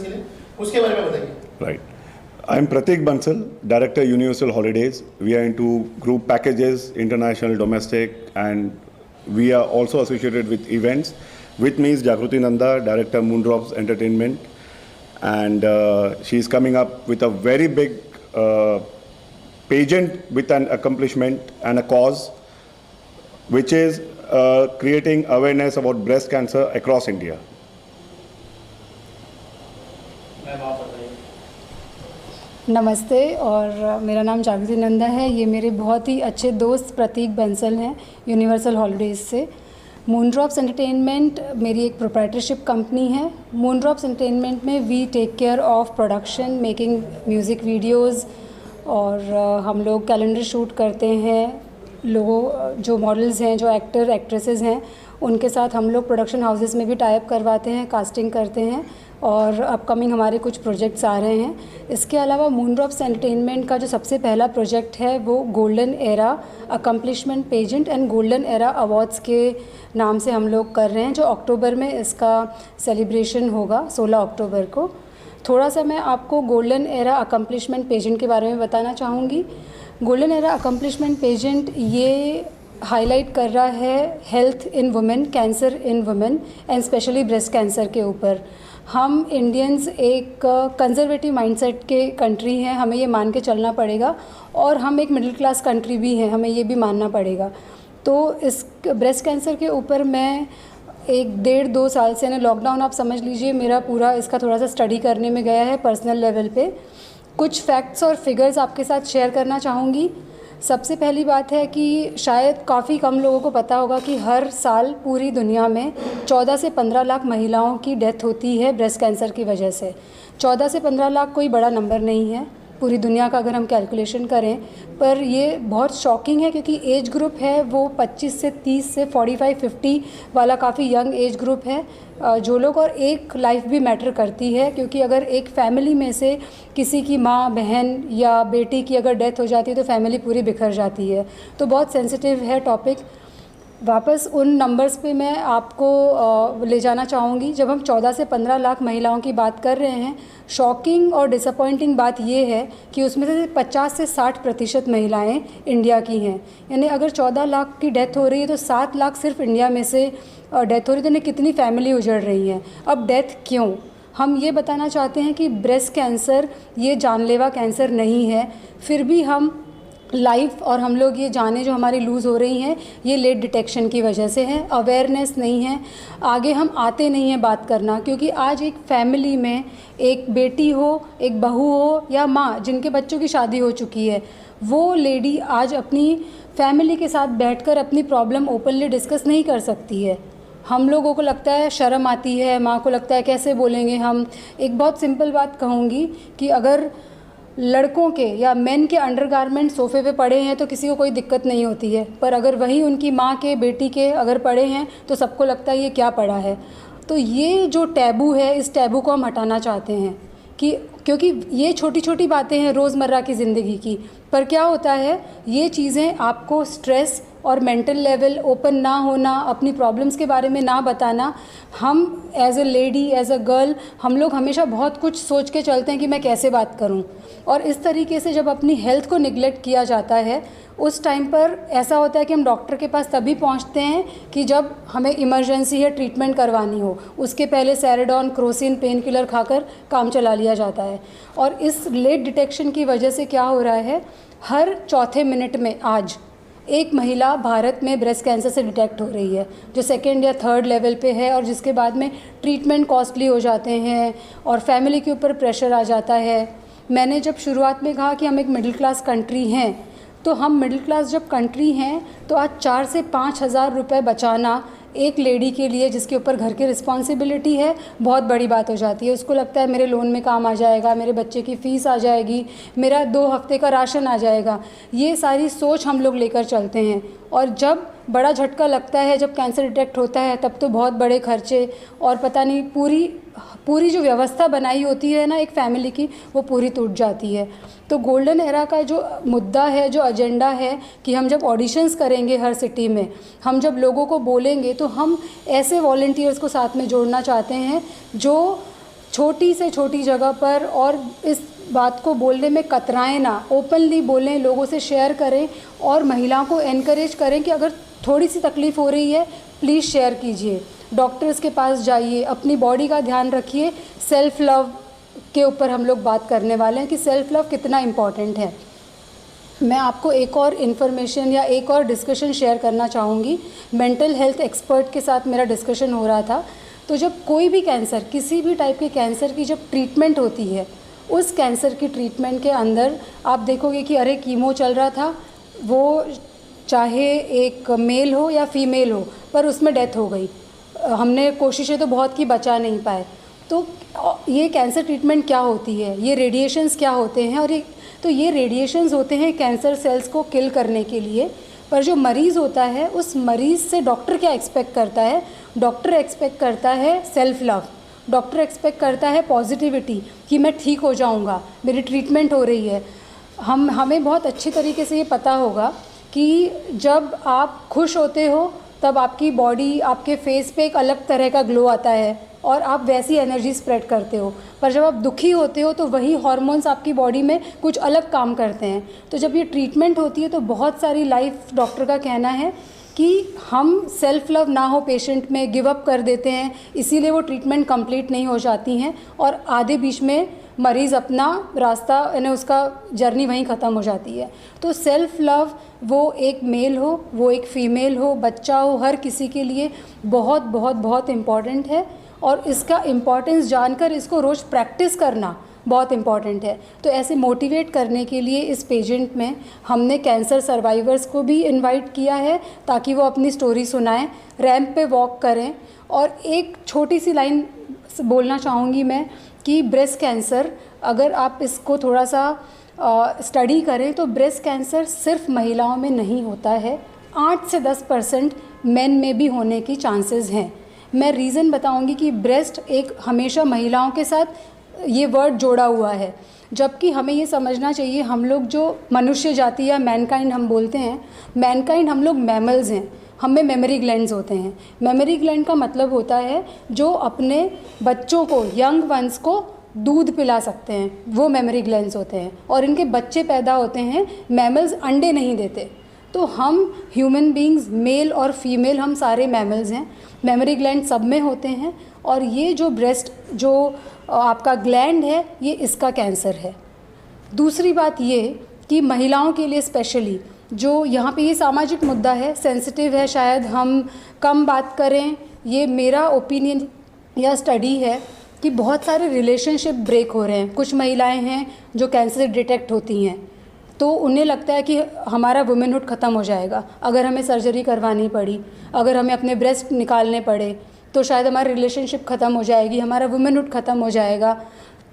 Audience के लिए, उसके बारे में बताइए। Right. I'm Pratik Bansal, Director Universal Holidays. We are into group packages, international, domestic, and we are also associated with events. With me is Jagruti Nanda, Director Moondrops Entertainment, and she's coming up with a very big pageant with an accomplishment and a cause, which is creating awareness about breast cancer across India. नमस्ते, और मेरा नाम जागृति नंदा है। ये मेरे बहुत ही अच्छे दोस्त प्रतीक बंसल हैं यूनिवर्सल हॉलीडेज़ से। मूनड्रॉप्स एंटरटेनमेंट मेरी एक प्रोप्राइटरशिप कंपनी है। मूनड्रॉप्स एंटरटेनमेंट में we take care of production, making music videos, और हम लोग कैलेंडर शूट करते हैं। लोगों जो मॉडल्स हैं, जो एक्टर एक्ट्रेसेस हैं, उनके साथ हम लोग प्रोडक्शन हाउसेस में भी टाई अप करवाते हैं, कास्टिंग करते हैं, और अपकमिंग हमारे कुछ प्रोजेक्ट्स आ रहे हैं। इसके अलावा मूनड्रॉप्स एंटरटेनमेंट का जो सबसे पहला प्रोजेक्ट है वो golden era accomplishment pageant and golden era awards के नाम से हम लोग कर रहे हैं, जो अक्टूबर में इसका सेलिब्रेशन होगा, 16 अक्टूबर को। थोड़ा सा मैं आपको गोल्डन एरा अकम्पलिशमेंट पेजेंट के बारे में बताना चाहूँगी। गोल्डन एरा अकम्पलिशमेंट पेजेंट ये हाईलाइट कर रहा है health in women, cancer in women and specially breast cancer के ऊपर। हम इंडियंस एक कंजर्वेटिव माइंडसेट के कंट्री हैं, हमें ये मान के चलना पड़ेगा, और हम एक मिडिल क्लास कंट्री भी हैं, हमें ये भी मानना पड़ेगा। तो इस ब्रेस्ट कैंसर के ऊपर मैं 1-1.5-2 साल से, यानी लॉकडाउन आप समझ लीजिए, मेरा पूरा इसका थोड़ा सा स्टडी करने में गया है पर्सनल लेवल पे। कुछ फैक्ट्स और फिगर्स आपके साथ शेयर करना चाहूँगी। सबसे पहली बात है कि शायद काफ़ी कम लोगों को पता होगा कि हर साल पूरी दुनिया में 14 से 15 लाख महिलाओं की डेथ होती है ब्रेस्ट कैंसर की वजह से। 14 से 15 लाख कोई बड़ा नंबर नहीं है पूरी दुनिया का अगर हम कैलकुलेशन करें, पर ये बहुत शॉकिंग है क्योंकि एज ग्रुप है वो 25 से 30 से 45-50 वाला काफ़ी यंग एज ग्रुप है जो लोग, और एक लाइफ भी मैटर करती है, क्योंकि अगर एक फैमिली में से किसी की माँ, बहन या बेटी की अगर डेथ हो जाती है तो फैमिली पूरी बिखर जाती है। तो बहुत सेंसिटिव है टॉपिक। वापस उन नंबर्स पे मैं आपको ले जाना चाहूँगी। जब हम 14 से 15 लाख महिलाओं की बात कर रहे हैं, शॉकिंग और डिसअपॉइंटिंग बात ये है कि उसमें से 50 से 60% महिलाएं इंडिया की हैं। यानी अगर 14 लाख की डेथ हो रही है तो 7 लाख सिर्फ इंडिया में से डेथ हो रही है, तो उन्हें कितनी फैमिली उजड़ रही हैं। अब डेथ क्यों? हम ये बताना चाहते हैं कि ब्रेस्ट कैंसर ये जानलेवा कैंसर नहीं है, फिर भी हम लाइफ और हम लोग ये जाने जो हमारी लूज़ हो रही हैं, ये लेट डिटेक्शन की वजह से है। अवेयरनेस नहीं है, आगे हम आते नहीं हैं बात करना, क्योंकि आज एक फैमिली में एक बेटी हो, एक बहू हो या माँ जिनके बच्चों की शादी हो चुकी है, वो लेडी आज अपनी फैमिली के साथ बैठकर अपनी प्रॉब्लम ओपनली डिस्कस नहीं कर सकती है। हम लोगों को लगता है, शर्म आती है, माँ को लगता है कैसे बोलेंगे हम। एक बहुत सिंपल बात कहूँगी कि अगर लड़कों के या मेन के अंडरगारमेंट सोफ़े पे पड़े हैं तो किसी को कोई दिक्कत नहीं होती है, पर अगर वही उनकी माँ के, बेटी के अगर पड़े हैं तो सबको लगता है ये क्या पड़ा है। तो ये जो टैबू है, इस टैबू को हम हटाना चाहते हैं कि क्योंकि ये छोटी छोटी बातें हैं रोज़मर्रा की ज़िंदगी की, पर क्या होता है ये चीज़ें आपको स्ट्रेस और मेंटल लेवल ओपन ना होना, अपनी प्रॉब्लम्स के बारे में ना बताना, हम as a lady, as a girl, हम लोग हमेशा बहुत कुछ सोच के चलते हैं कि मैं कैसे बात करूं, और इस तरीके से जब अपनी हेल्थ को निगलेक्ट किया जाता है उस टाइम पर ऐसा होता है कि हम डॉक्टर के पास तभी पहुंचते हैं कि जब हमें इमरजेंसी या ट्रीटमेंट करवानी हो। उसके पहले सैराडोन, क्रोसिन, पेन किलर खाकर काम चला लिया जाता है। और इस लेट डिटेक्शन की वजह से क्या हो रहा है, हर चौथे मिनट में आज एक महिला भारत में ब्रेस्ट कैंसर से डिटेक्ट हो रही है, जो 2nd या 3rd लेवल पे है, और जिसके बाद में ट्रीटमेंट कॉस्टली हो जाते हैं और फैमिली के ऊपर प्रेशर आ जाता है। मैंने जब शुरुआत में कहा कि हम एक मिडिल क्लास कंट्री हैं, तो हम मिडिल क्लास जब कंट्री हैं तो आज 4 से 5 हज़ार रुपये बचाना एक लेडी के लिए जिसके ऊपर घर की रिस्पॉन्सिबिलिटी है बहुत बड़ी बात हो जाती है। उसको लगता है मेरे लोन में काम आ जाएगा, मेरे बच्चे की फ़ीस आ जाएगी, मेरा 2 हफ्ते का राशन आ जाएगा। ये सारी सोच हम लोग लेकर चलते हैं, और जब बड़ा झटका लगता है, जब कैंसर डिटेक्ट होता है, तब तो बहुत बड़े खर्चे और पता नहीं पूरी जो व्यवस्था बनाई होती है ना एक फ़ैमिली की, वो पूरी टूट जाती है। तो गोल्डन एरा का जो मुद्दा है, जो एजेंडा है कि हम जब ऑडिशंस करेंगे हर सिटी में, हम जब लोगों को बोलेंगे, तो हम ऐसे वॉलंटियर्स को साथ में जोड़ना चाहते हैं जो छोटी से छोटी जगह पर, और इस बात को बोलने में कतराएं ना, ओपनली बोलें, लोगों से शेयर करें और महिलाओं को एनकरेज करें कि अगर थोड़ी सी तकलीफ़ हो रही है प्लीज़ शेयर कीजिए, डॉक्टर्स के पास जाइए, अपनी बॉडी का ध्यान रखिए। सेल्फ़ लव के ऊपर हम लोग बात करने वाले हैं कि सेल्फ़ लव कितना इम्पॉर्टेंट है। मैं आपको एक और इन्फॉर्मेशन या एक और डिस्कशन शेयर करना चाहूँगी। मेंटल हेल्थ एक्सपर्ट के साथ मेरा डिस्कशन हो रहा था, तो जब कोई भी कैंसर, किसी भी टाइप के कैंसर की जब ट्रीटमेंट होती है, उस कैंसर की ट्रीटमेंट के अंदर आप देखोगे कि अरे कीमो चल रहा था, वो चाहे एक मेल हो या फीमेल हो, पर उसमें डेथ हो गई, हमने कोशिशें तो बहुत की, बचा नहीं पाए। तो ये कैंसर ट्रीटमेंट क्या होती है, ये रेडिएशंस क्या होते हैं, और ये रेडिएशंस होते हैं कैंसर सेल्स को किल करने के लिए। पर जो मरीज़ होता है, उस मरीज़ से डॉक्टर क्या एक्सपेक्ट करता है? डॉक्टर एक्सपेक्ट करता है सेल्फ़ लव, डॉक्टर एक्सपेक्ट करता है पॉजिटिविटी कि मैं ठीक हो जाऊंगा, मेरी ट्रीटमेंट हो रही है। हमें बहुत अच्छी तरीके से ये पता होगा कि जब आप खुश होते हो तब आपकी बॉडी, आपके फेस पे एक अलग तरह का ग्लो आता है और आप वैसी एनर्जी स्प्रेड करते हो। पर जब आप दुखी होते हो तो वही हार्मोन्स आपकी बॉडी में कुछ अलग काम करते हैं। तो जब ये ट्रीटमेंट होती है तो बहुत सारी लाइफ, डॉक्टर का कहना है कि हम सेल्फ़ लव ना हो पेशेंट में, गिव अप कर देते हैं, इसीलिए वो ट्रीटमेंट कंप्लीट नहीं हो जाती हैं और आधे बीच में मरीज़ अपना रास्ता, यानी उसका जर्नी वहीं ख़त्म हो जाती है। तो सेल्फ़ लव, वो एक मेल हो, वो एक फ़ीमेल हो, बच्चा हो, हर किसी के लिए बहुत बहुत बहुत इम्पॉर्टेंट है। और इसका इम्पॉर्टेंस जानकर इसको रोज़ प्रैक्टिस करना बहुत इम्पॉर्टेंट है। तो ऐसे मोटिवेट करने के लिए इस पेजेंट में हमने कैंसर सर्वाइवर्स को भी इनवाइट किया है ताकि वो अपनी स्टोरी सुनाएं, रैंप पे वॉक करें। और एक छोटी सी लाइन बोलना चाहूँगी मैं कि ब्रेस्ट कैंसर, अगर आप इसको थोड़ा सा स्टडी करें तो ब्रेस्ट कैंसर सिर्फ महिलाओं में नहीं होता है, 8 से 10% मेन में भी होने की चांसेस हैं। मैं रीज़न बताऊंगी कि ब्रेस्ट एक हमेशा महिलाओं के साथ ये वर्ड जोड़ा हुआ है, जबकि हमें ये समझना चाहिए, हम लोग जो मनुष्य जाति या मैनकाइंड हम बोलते हैं, मैनकाइंड हम लोग मैमल्स हैं, हमें मेमोरी ग्लैंड्स होते हैं। मेमोरी ग्लैंड का मतलब होता है जो अपने बच्चों को, यंग वंस को दूध पिला सकते हैं, वो मेमोरी ग्लैंड्स होते हैं। और इनके बच्चे पैदा होते हैं, मैमल्स अंडे नहीं देते। तो हम ह्यूमन बींग्स, मेल और फीमेल, हम सारे मैमल्स हैं, मेमोरी ग्लैंड सब में होते हैं। और ये जो ब्रेस्ट, जो आपका ग्लैंड है, ये इसका कैंसर है। दूसरी बात ये कि महिलाओं के लिए स्पेशली, जो यहाँ पे ये सामाजिक मुद्दा है, सेंसिटिव है, शायद हम कम बात करें, ये मेरा ओपिनियन या स्टडी है कि बहुत सारे रिलेशनशिप ब्रेक हो रहे हैं। कुछ महिलाएं हैं जो कैंसर डिटेक्ट होती हैं तो उन्हें लगता है कि हमारा वुमेनहुड ख़त्म हो जाएगा, अगर हमें सर्जरी करवानी पड़ी, अगर हमें अपने ब्रेस्ट निकालने पड़े तो शायद हमारी रिलेशनशिप ख़त्म हो जाएगी, हमारा वुमेनहुड ख़त्म हो जाएगा।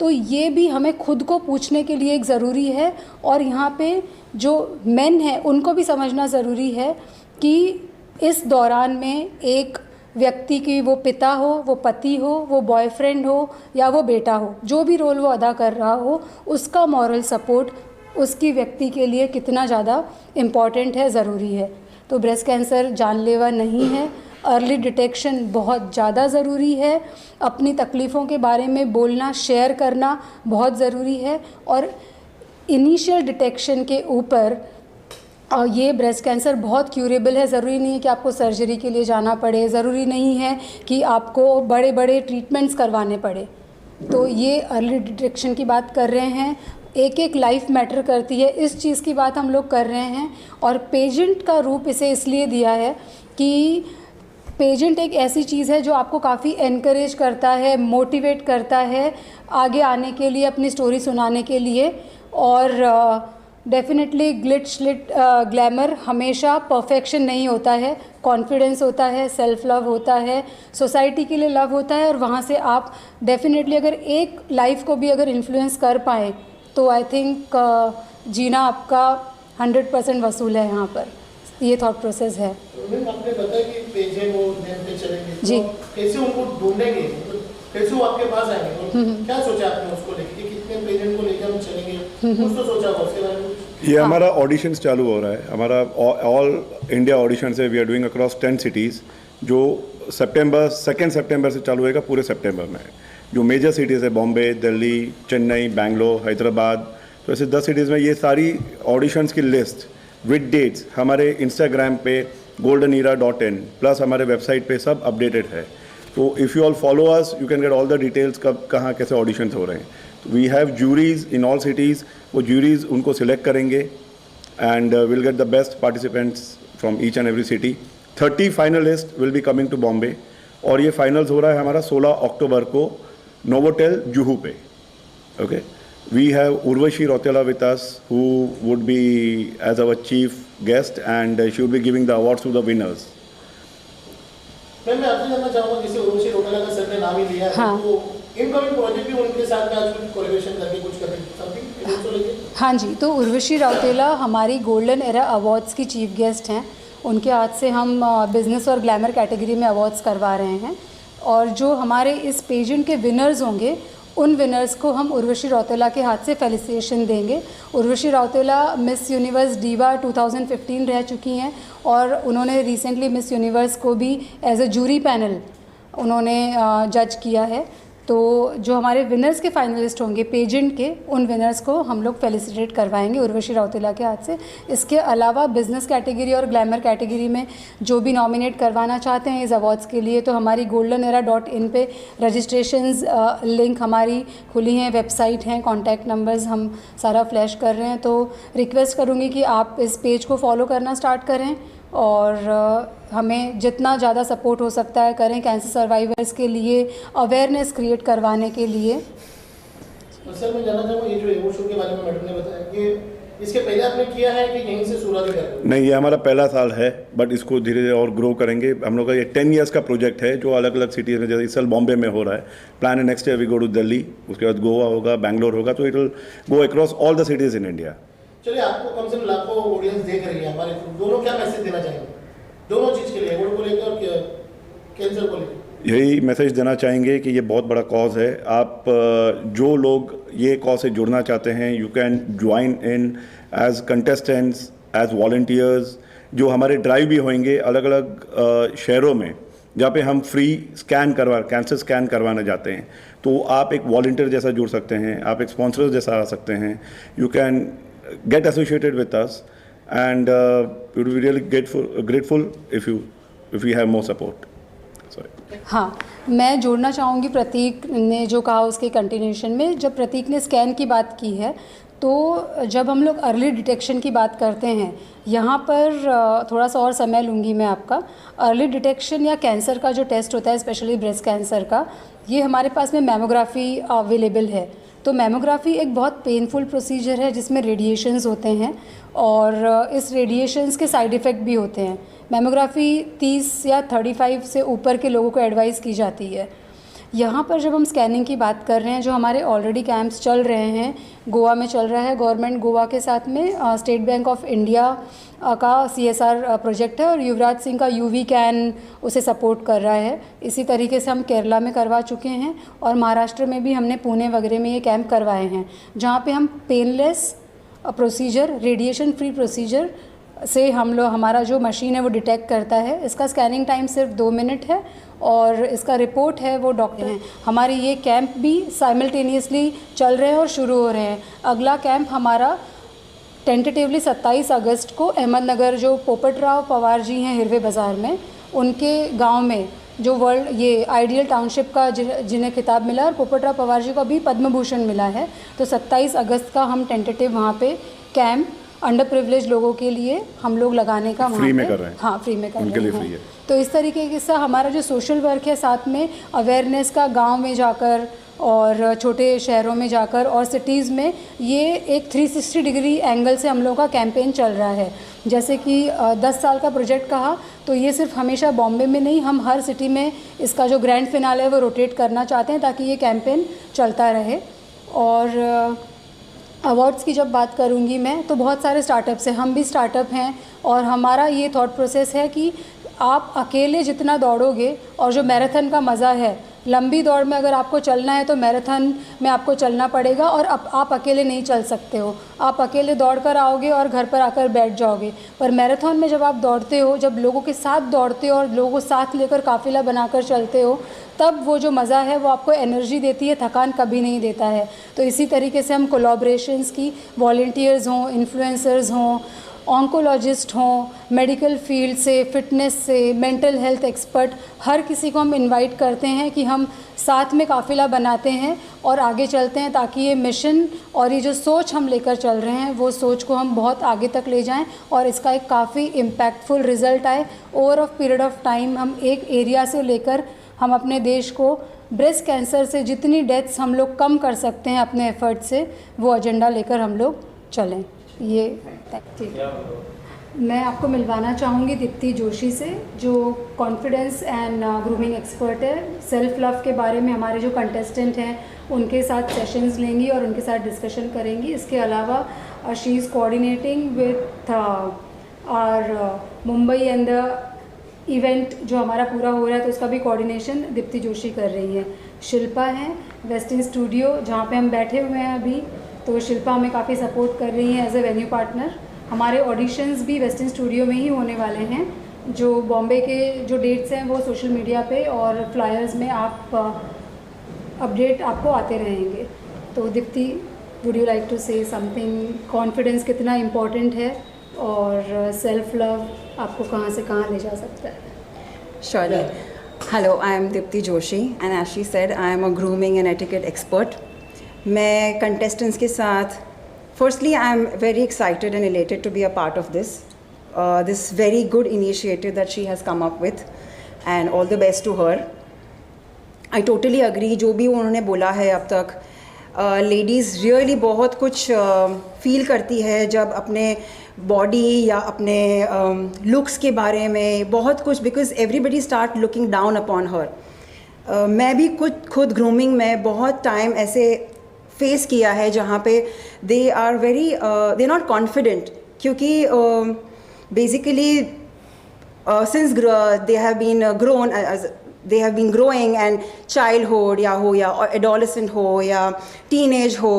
तो ये भी हमें खुद को पूछने के लिए एक ज़रूरी है। और यहाँ पे जो मेन हैं उनको भी समझना ज़रूरी है कि इस दौरान में एक व्यक्ति की, वो पिता हो, वो पति हो, वो बॉयफ्रेंड हो या वो बेटा हो, जो भी रोल वो अदा कर रहा हो, उसका मॉरल सपोर्ट उसकी व्यक्ति के लिए कितना ज़्यादा इम्पॉर्टेंट है, ज़रूरी है। तो ब्रेस्ट कैंसर जानलेवा नहीं है, अर्ली डिटेक्शन बहुत ज़्यादा ज़रूरी है, अपनी तकलीफ़ों के बारे में बोलना, शेयर करना बहुत ज़रूरी है। और इनिशियल डिटेक्शन के ऊपर ये ब्रेस्ट कैंसर बहुत क्यूरेबल है। ज़रूरी नहीं है कि आपको सर्जरी के लिए जाना पड़े, ज़रूरी नहीं है कि आपको बड़े बड़े ट्रीटमेंट्स करवाने पड़े। तो ये अर्ली डिटेक्शन की बात कर रहे हैं, एक एक लाइफ मैटर करती है, इस चीज़ की बात हम लोग कर रहे हैं। और पेजेंट का रूप इसे इसलिए दिया है कि पेजेंट एक ऐसी चीज़ है जो आपको काफ़ी एनकरेज करता है, मोटिवेट करता है आगे आने के लिए, अपनी स्टोरी सुनाने के लिए। और डेफिनेटली ग्लैमर हमेशा परफेक्शन नहीं होता है, कॉन्फिडेंस होता है, सेल्फ लव होता है, सोसाइटी के लिए लव होता है। और वहाँ से आप डेफिनेटली अगर एक लाइफ को भी अगर इन्फ्लुएंस कर पाएँ तो आई थिंक जीना आपका 100% वसूल है। यहाँ पर ये थॉट प्रोसेस है। मैम आपने बताया कि पेज है वो नेम पे चलेंगे, जी। तो कैसे उनको ढूंढेंगे, मतलब कैसे वो आपके पास आएंगे, क्या सोचा आपने उसको लेके कि कितने पेजेंट को लेकर हम चलेंगे, कुछ तो सोचा होगा उसके बारे में? ये हमारा ऑडिशंस चालू हो रहा है, हमारा ऑल इंडिया ऑडिशंस है, we are doing across 10 cities, जो 2 सितंबर से चालू होएगा पूरे सितंबर में। जो मेजर सिटीज़ है, बॉम्बे, दिल्ली, चेन्नई, बेंगलोर, हैदराबाद, तो ऐसे 10 सिटीज़ में ये सारी ऑडिशंस की लिस्ट विद डेट्स हमारे इंस्टाग्राम पे goldenera.in प्लस हमारे वेबसाइट पे सब अपडेटेड है। तो if you all follow us you can get all the details कब कहाँ कैसे ऑडिशंस हो रहे हैं। We have juries in all cities, वो ज्यूरीज उनको सिलेक्ट करेंगे and will get the best participants from each and every city. 30 finalists will be coming to Bombay और ये फाइनल्स हो रहा है हमारा 16 अक्टूबर को नोवोटेल जुहू पे। Okay, we have Urvashi Rautela with us who would be as our chief guest and she will be giving the awards to the winners. मैं आपसे जानना चाहूँगा, जैसे उर्वशी रौतेला का सर ने नाम ही लिया है, हाँ। तो इनकमिंग प्रोजेक्ट भी उनके साथ में आज कुछ कोलैबोरेशन करके कुछ करके समथिंग इनको लेके। हाँ जी, तो उर्वशी रौतेला हमारी गोल्डन एरा अवार्ड्स की चीफ गेस्ट हैं। उनके हाथ से हम बिज़नेस और ग्लैमर कैटेगरी में अवार्ड्स करवा रहे हैं और जो हमारे इस पेजेंट के विनर्स होंगे उन विनर्स को हम उर्वशी रौतेला के हाथ से फेलिसिटेशन देंगे। Urvashi Rautela miss universe diva 2015 रह चुकी हैं और उन्होंने रिसेंटली मिस यूनिवर्स को भी एज अ जूरी पैनल उन्होंने जज किया है। तो जो हमारे विनर्स के फाइनलिस्ट होंगे पेजेंट के, उन विनर्स को हम लोग फेलिसिटेट करवाएंगे उर्वशी रौतेला के हाथ से। इसके अलावा बिज़नेस कैटेगरी और ग्लैमर कैटेगरी में जो भी नॉमिनेट करवाना चाहते हैं इस अवार्ड्स के लिए, तो हमारी goldenera.in पे रजिस्ट्रेशंस लिंक हमारी खुली हैं, वेबसाइट हैं, कॉन्टैक्ट नंबर्स हम सारा फ्लैश कर रहे हैं। तो रिक्वेस्ट करूँगी कि आप इस पेज को फॉलो करना स्टार्ट करें और हमें जितना ज़्यादा सपोर्ट हो सकता है करें कैंसर सर्वाइवर्स के लिए, अवेयरनेस क्रिएट करवाने के लिए। और सर मैं जानना चाहूँगा, ये जो एवो शो के बारे में मैडम ने बताया, ये इसके पहले आपने किया है कि यहीं से शुरुआत कर? नहीं, ये हमारा पहला साल है बट इसको धीरे धीरे और ग्रो करेंगे। हम लोग का ये 10 ईयर्स का प्रोजेक्ट है जो अलग अलग सिटीज़ में, जैसे इस साल बॉम्बे में हो रहा है, प्लान है next year we go to Delhi, उसके बाद गोवा होगा, बैंगलोर होगा, तो it will go across all the cities in India. चलिए, आपको कम से कम लाखों ऑडियंस देख रही है हमारे, दोनों क्या मैसेज देना चाहेंगे दोनों चीज़ के लिए, एवोर्ड को लेकर और कैंसर को लेकर? यही मैसेज देना चाहेंगे कि ये बहुत बड़ा कॉज है। आप जो लोग ये कॉज से जुड़ना चाहते हैं, you can join in as contestants, as volunteers. जो हमारे ड्राइव भी होंगे अलग अलग शहरों में जहाँ पे हम फ्री कैंसर स्कैन करवाने जाते हैं, तो आप एक वॉलंटियर जैसा जुड़ सकते हैं, आप एक स्पॉन्सर जैसा आ सकते हैं। You can get associated with us and we would be really grateful if we have more support. Sorry. हाँ, मैं जोड़ना चाहूँगी प्रतीक ने जो कहा उसके कंटिन्यूशन में। जब प्रतीक ने स्कैन की बात की है, तो जब हम लोग अर्ली डिटेक्शन की बात करते हैं, यहाँ पर थोड़ा सा और समय लूँगी मैं आपका। अर्ली डिटेक्शन या कैंसर का जो टेस्ट होता है, स्पेशली ब्रेस्ट कैंसर का, ये हमारे पास में मैमोग्राफी अवेलेबल है। तो मैमोग्राफी एक बहुत पेनफुल प्रोसीजर है जिसमें रेडिएशंस होते हैं और इस रेडिएशंस के साइड इफ़ेक्ट भी होते हैं। मैमोग्राफी 30 या 35 से ऊपर के लोगों को एडवाइस की जाती है। यहाँ पर जब हम स्कैनिंग की बात कर रहे हैं, जो हमारे ऑलरेडी कैंप्स चल रहे हैं, गोवा में चल रहा है, गवर्नमेंट गोवा के साथ में स्टेट बैंक ऑफ इंडिया का CSR प्रोजेक्ट है और युवराज सिंह का UV कैन उसे सपोर्ट कर रहा है। इसी तरीके से हम केरला में करवा चुके हैं और महाराष्ट्र में भी हमने पुणे वगैरह में ये कैंप करवाए हैं, जहाँ पे हम painless procedure, radiation free procedure से हमारा जो मशीन है वो डिटेक्ट करता है। इसका स्कैनिंग टाइम सिर्फ 2 मिनट है और इसका रिपोर्ट है वो डॉक्टर हैं। हमारे ये कैंप भी साइमल्टेनियसली चल रहे हैं और शुरू हो रहे हैं। अगला कैंप हमारा टेंटेटिवली 27 अगस्त को अहमदनगर, जो पोपटराव पवार जी हैं हिरवे बाज़ार में, उनके गांव में, जो वर्ल्ड ये आइडियल टाउनशिप का जिन्हें खिताब मिला और पोपटराव पवार जी को अभी पद्म भूषण मिला है, तो 27 अगस्त का हम टेंटेटिव वहाँ पे कैंप अंडर प्रिविलेज लोगों के लिए हम लोग लगाने का फ्री में कर रहे हैं। हाँ, फ्री में कर उनके रहे लिए हैं। फ्री है। तो इस तरीके से हमारा जो सोशल वर्क है, साथ में अवेयरनेस का गांव में जाकर और छोटे शहरों में जाकर और सिटीज़ में, ये एक 360 डिग्री एंगल से हम लोगों का कैंपेन चल रहा है। जैसे कि 10 साल का प्रोजेक्ट कहा, तो ये सिर्फ हमेशा बॉम्बे में नहीं, हम हर सिटी में इसका जो ग्रैंड फिनाले है वो रोटेट करना चाहते हैं ताकि ये कैंपेन चलता रहे। और अवार्ड्स की जब बात करूंगी मैं, तो बहुत सारे स्टार्टअप्स हैं, हम भी स्टार्टअप हैं और हमारा ये थॉट प्रोसेस है कि आप अकेले जितना दौड़ोगे और जो मैराथन का मज़ा है लंबी दौड़ में अगर आपको चलना है तो मैराथन में आपको चलना पड़ेगा और आप अकेले नहीं चल सकते हो। आप अकेले दौड़ कर आओगे और घर पर आकर बैठ जाओगे। पर मैराथन में जब आप दौड़ते हो, जब लोगों के साथ दौड़ते हो और लोगों को साथ लेकर काफ़िला बनाकर चलते हो, तब वो जो मज़ा है वो आपको एनर्जी देती है, थकान कभी नहीं देता है। तो इसी तरीके से हम कोलैबोरेशंस की, वॉलंटियर्स हों, इन्फ्लुएंसर्स हों, ऑन्कोलॉजिस्ट हों, मेडिकल फील्ड से, फिटनेस से, मेंटल हेल्थ एक्सपर्ट, हर किसी को हम इनवाइट करते हैं कि हम साथ में काफ़िला बनाते हैं और आगे चलते हैं, ताकि ये मिशन और ये जो सोच हम लेकर चल रहे हैं वो सोच को हम बहुत आगे तक ले जाएं और इसका एक काफ़ी इम्पैक्टफुल रिज़ल्ट आए। Over of period of time हम एक एरिया से लेकर हम अपने देश को ब्रेस्ट कैंसर से जितनी डेथ्स हम लोग कम कर सकते हैं अपने एफर्ट से, वो एजेंडा लेकर हम लोग चलें। ये ठीक है। मैं आपको मिलवाना चाहूँगी दीप्ति जोशी से, जो कॉन्फिडेंस एंड ग्रूमिंग एक्सपर्ट है। सेल्फ लव के बारे में हमारे जो कंटेस्टेंट हैं उनके साथ सेशंस लेंगी और उनके साथ डिस्कशन करेंगी। इसके अलावा she is coordinating with our Mumbai and the event जो हमारा पूरा हो रहा है, तो उसका भी कोऑर्डिनेशन दीप्ति जोशी कर रही है। शिल्पा है वेस्टर्न स्टूडियो जहाँ पे हम बैठे हुए हैं अभी, तो शिल्पा हमें काफ़ी सपोर्ट कर रही हैं एज ए वेन्यू पार्टनर। हमारे ऑडिशंस भी वेस्टर्न स्टूडियो में ही होने वाले हैं। जो बॉम्बे के जो डेट्स हैं वो सोशल मीडिया पे और फ्लायर्स में आप अपडेट आपको आते रहेंगे। तो Deepti, would you like to say something? Confidence कितना इम्पॉर्टेंट है और सेल्फ लव आपको कहाँ से कहाँ ले जा सकता है? Surely. Hello, I am Dipti Joshi and as she said, I am a grooming and etiquette expert. मैं contestants के साथ, firstly I am very excited and elated to be a part of this very good initiative that she has come up with and all the best to her. I totally agree, जो भी उन्होंने बोला है अब तक, ladies really बहुत कुछ feel करती है जब अपने बॉडी या अपने लुक्स के बारे में बहुत कुछ, because everybody start looking down upon her. मैं भी खुद ग्रूमिंग में बहुत टाइम ऐसे फेस किया है जहाँ पे दे आर नॉट कॉन्फिडेंट, क्योंकि basically since they have been grown, they have been growing and childhood या हो या adolescent हो या teenage हो,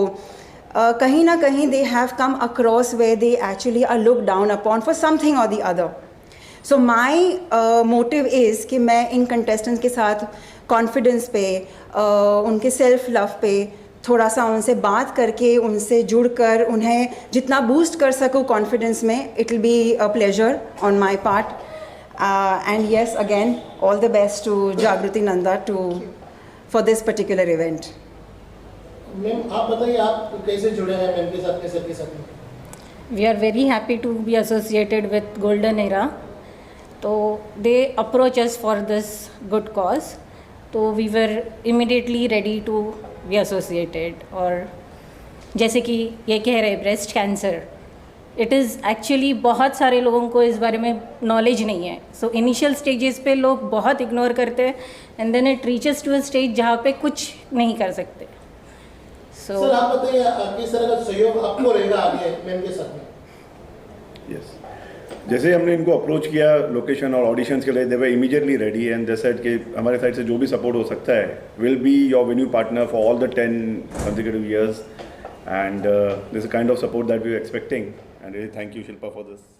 कहीं ना कहीं they have come across where they actually are looked down upon for something or the other. So my motive is कि मैं इन contestants के साथ confidence पे, उनके self love पे थोड़ा सा उनसे बात करके, उनसे जुड़कर उन्हें जितना boost कर सकूँ confidence में, it will be a pleasure on my part. And yes, again, all the best to Jagruti Nanda for this particular event. Ma'am आप बताइए, आप कैसे जुड़े हैं मैम के साथ, कैसे के साथ? We are very happy to be associated with Golden Era. So they approach us for this good cause. So we were immediately ready to be associated. और जैसे कि ये कह रहे breast cancer, it is actually बहुत सारे लोगों को इस बारे में नॉलेज नहीं है। सो इनिशियल स्टेजेस पे लोग बहुत इग्नोर करते हैं and then it reaches to a stage जहाँ पे कुछ नहीं कर सकते। सर आप बताइए, किस तरह का सहयोग आपको रहेगा आगे मैम के साथ में? यस, जैसे हमने इनको अप्रोच किया लोकेशन और ऑडिशंस के लिए, they were immediately ready and they said कि हमारे साइड से जो भी सपोर्ट हो सकता है, will be your venue partner for all the 10 consecutive years, and this is the kind of support that we were expecting, and really thank you Shilpa for this.